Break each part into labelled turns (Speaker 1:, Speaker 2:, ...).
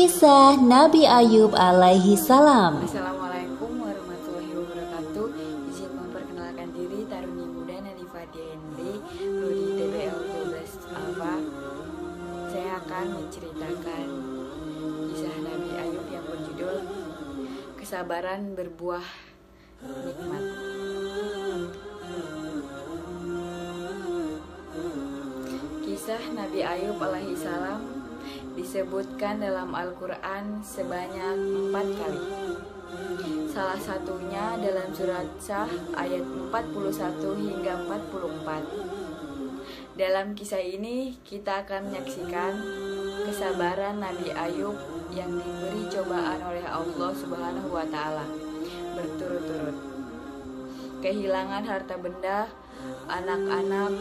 Speaker 1: Kisah Nabi Ayub alaihi salam.
Speaker 2: Assalamualaikum warahmatullahi wabarakatuh. Izin memperkenalkan diri, Taruni Muda Nadifa DND, Prodi TBL 12 Alfa. Saya akan menceritakan kisah Nabi Ayub yang berjudul Kesabaran Berbuah Nikmat. Kisah Nabi Ayub alaihi salam disebutkan dalam Al-Quran sebanyak 4 kali. Salah satunya dalam surat Syah ayat 41 hingga 44. Dalam kisah ini kita akan menyaksikan kesabaran Nabi Ayub yang diberi cobaan oleh Allah Subhanahu wa Ta'ala berturut-turut. Kehilangan harta benda, anak-anak,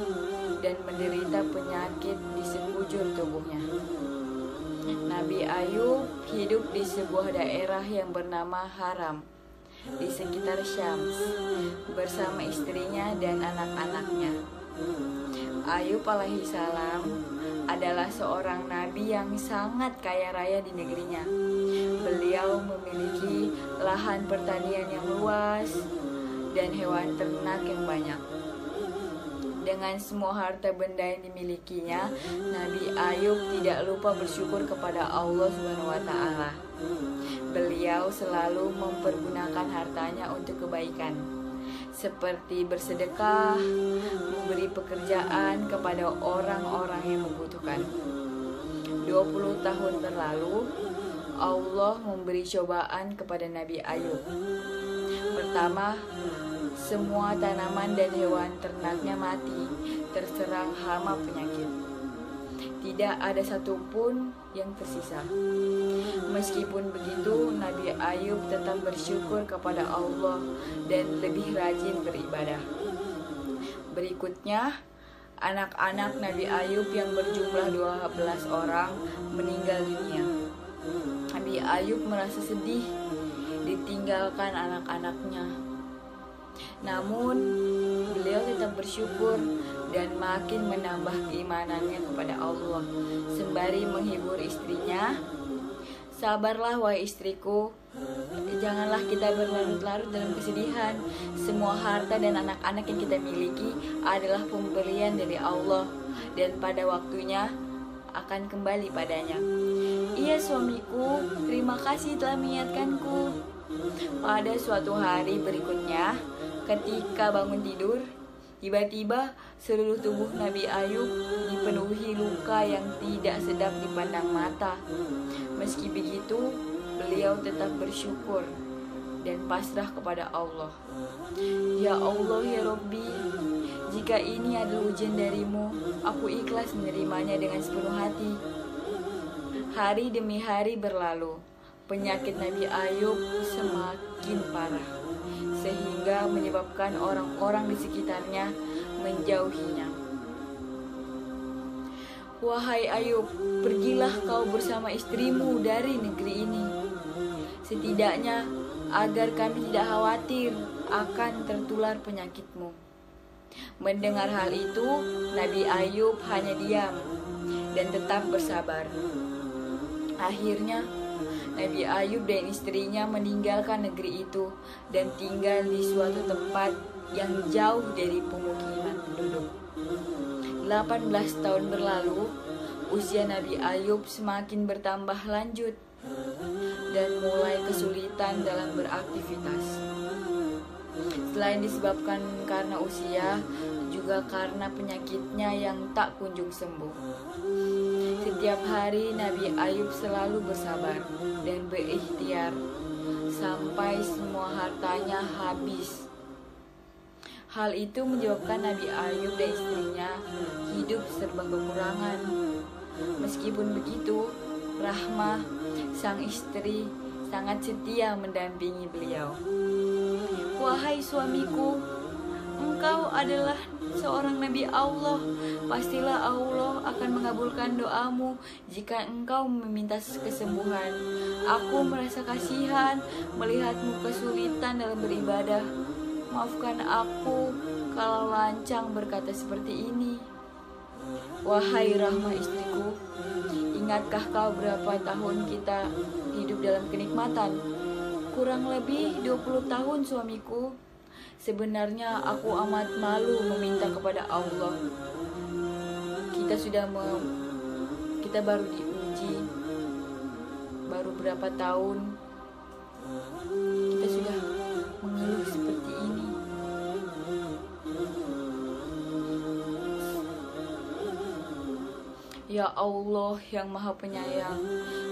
Speaker 2: dan menderita penyakit di sekujur tubuhnya. Nabi Ayub hidup di sebuah daerah yang bernama Haram di sekitar Syams bersama istrinya dan anak-anaknya. Ayub alaihi salam adalah seorang nabi yang sangat kaya raya di negerinya. Beliau memiliki lahan pertanian yang luas dan hewan ternak yang banyak. Dengan semua harta benda yang dimilikinya, Nabi Ayub tidak lupa bersyukur kepada Allah Subhanahu wa Ta'ala. Beliau selalu mempergunakan hartanya untuk kebaikan, seperti bersedekah, memberi pekerjaan kepada orang-orang yang membutuhkan. 20 tahun berlalu, Allah memberi cobaan kepada Nabi Ayub. Pertama, semua tanaman dan hewan ternaknya mati, terserang hama penyakit. Tidak ada satupun yang tersisa. Meskipun begitu, Nabi Ayub tetap bersyukur kepada Allah dan lebih rajin beribadah. Berikutnya, anak-anak Nabi Ayub yang berjumlah 12 orang meninggal dunia. Nabi Ayub merasa sedih ditinggalkan anak-anaknya. Namun, beliau tetap bersyukur dan makin menambah keimanannya kepada Allah, sembari menghibur istrinya. Sabarlah wahai istriku, janganlah kita berlarut-larut dalam kesedihan. Semua harta dan anak-anak yang kita miliki adalah pemberian dari Allah, dan pada waktunya akan kembali padanya. Iya suamiku, terima kasih telah mengingatkanku. Pada suatu hari berikutnya, ketika bangun tidur, tiba-tiba seluruh tubuh Nabi Ayub dipenuhi luka yang tidak sedap dipandang mata. Meski begitu, beliau tetap bersyukur dan pasrah kepada Allah. Ya Allah, ya Rabbi, jika ini adalah ujian darimu, aku ikhlas menerimanya dengan sepenuh hati. Hari demi hari berlalu, penyakit Nabi Ayub semakin parah, sehingga menyebabkan orang-orang di sekitarnya menjauhinya. Wahai Ayub, pergilah kau bersama istrimu dari negeri ini, setidaknya agar kami tidak khawatir akan tertular penyakitmu. Mendengar hal itu, Nabi Ayub hanya diam dan tetap bersabar. Akhirnya, Nabi Ayub dan istrinya meninggalkan negeri itu dan tinggal di suatu tempat yang jauh dari pemukiman penduduk. 18 tahun berlalu, usia Nabi Ayub semakin bertambah lanjut dan mulai kesulitan dalam beraktivitas. Selain disebabkan karena usia, juga karena penyakitnya yang tak kunjung sembuh. Setiap hari Nabi Ayub selalu bersabar dan berikhtiar sampai semua hartanya habis. Hal itu menyebabkan Nabi Ayub dan istrinya hidup serba kekurangan. Meskipun begitu, Rahmah, sang istri, sangat setia mendampingi beliau. Wahai suamiku, engkau adalah seorang Nabi Allah. Pastilah Allah akan mengabulkan doamu jika engkau meminta kesembuhan. Aku merasa kasihan melihatmu kesulitan dalam beribadah. Maafkan aku kalau lancang berkata seperti ini. Wahai Rahmah istriku, Ingatkah kau berapa tahun kita hidup dalam kenikmatan? Kurang lebih 20 tahun suamiku. Sebenarnya aku amat malu meminta kepada Allah. Kita baru diuji. Baru berapa tahun kita sudah mengeluh seperti ini. Ya Allah yang Maha Penyayang,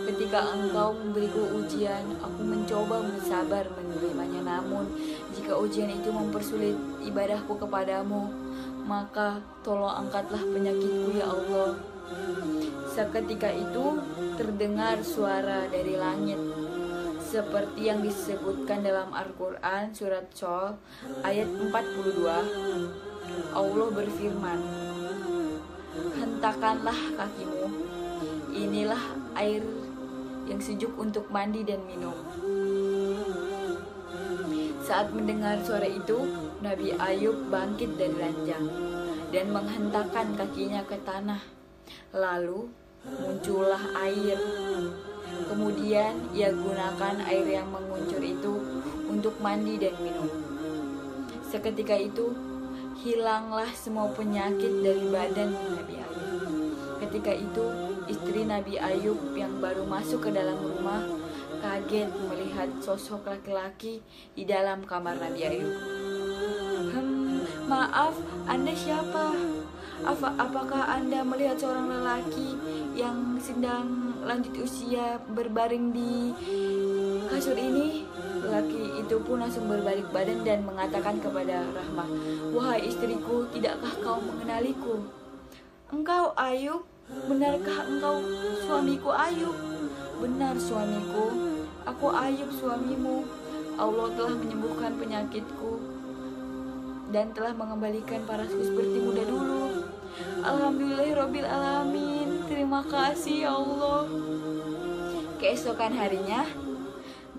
Speaker 2: ketika Engkau memberiku ujian, aku mencoba bersabar menerimanya. Namun, jika ujian itu mempersulit ibadahku kepadamu, maka tolong angkatlah penyakitku ya Allah. Seketika itu terdengar suara dari langit, seperti yang disebutkan dalam Al-Quran surat Shol ayat 42. Allah berfirman, "Hentakanlah kakimu, inilah air yang sejuk untuk mandi dan minum." Saat mendengar suara itu, Nabi Ayub bangkit dari ranjang dan menghentakkan kakinya ke tanah. Lalu muncullah air. Kemudian ia gunakan air yang menguncur itu untuk mandi dan minum. Seketika itu hilanglah semua penyakit dari badan Nabi Ayub. Ketika itu istri Nabi Ayub yang baru masuk ke dalam rumah kaget melihat sosok laki-laki di dalam kamar Nabi Ayub. Maaf, Anda siapa? Apakah Anda melihat seorang lelaki yang sedang lanjut usia berbaring di kasur ini? Lelaki itu pun langsung berbalik badan dan mengatakan kepada Rahmah, "Wahai istriku, tidakkah kau mengenaliku?" "Engkau Ayub? Benarkah engkau suamiku Ayub?" "Benar suamiku, aku Ayub suamimu. Allah telah menyembuhkan penyakitku dan telah mengembalikan parasku seperti muda dulu. Alhamdulillahirabbil alamin. Terima kasih ya Allah." Keesokan harinya,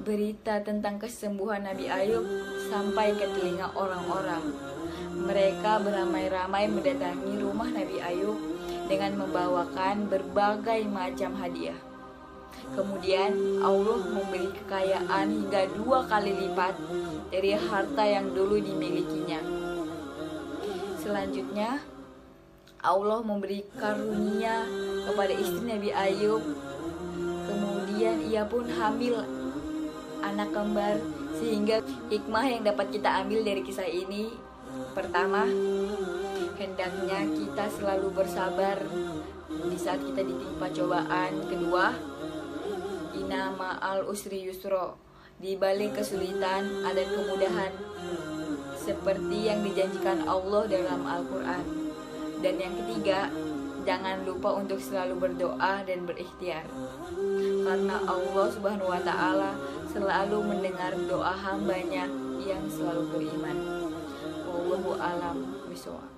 Speaker 2: berita tentang kesembuhan Nabi Ayub sampai ke telinga orang-orang. Mereka beramai-ramai mendatangi rumah Nabi Ayub dengan membawakan berbagai macam hadiah. Kemudian Allah memberi kekayaan hingga 2 kali lipat dari harta yang dulu dimilikinya. Selanjutnya, Allah memberi karunia kepada istri Nabi Ayub. Kemudian ia pun hamil anak kembar, sehingga hikmah yang dapat kita ambil dari kisah ini, pertama, hendaknya kita selalu bersabar di saat kita ditimpa cobaan. Kedua, inna ma'al usri yusro, di balik kesulitan ada kemudahan, seperti yang dijanjikan Allah dalam Al-Quran. Dan yang ketiga, jangan lupa untuk selalu berdoa dan berikhtiar, karena Allah Subhanahu wa Ta'ala selalu mendengar doa hambanya yang selalu beriman. Wallahu a'lam bishawab.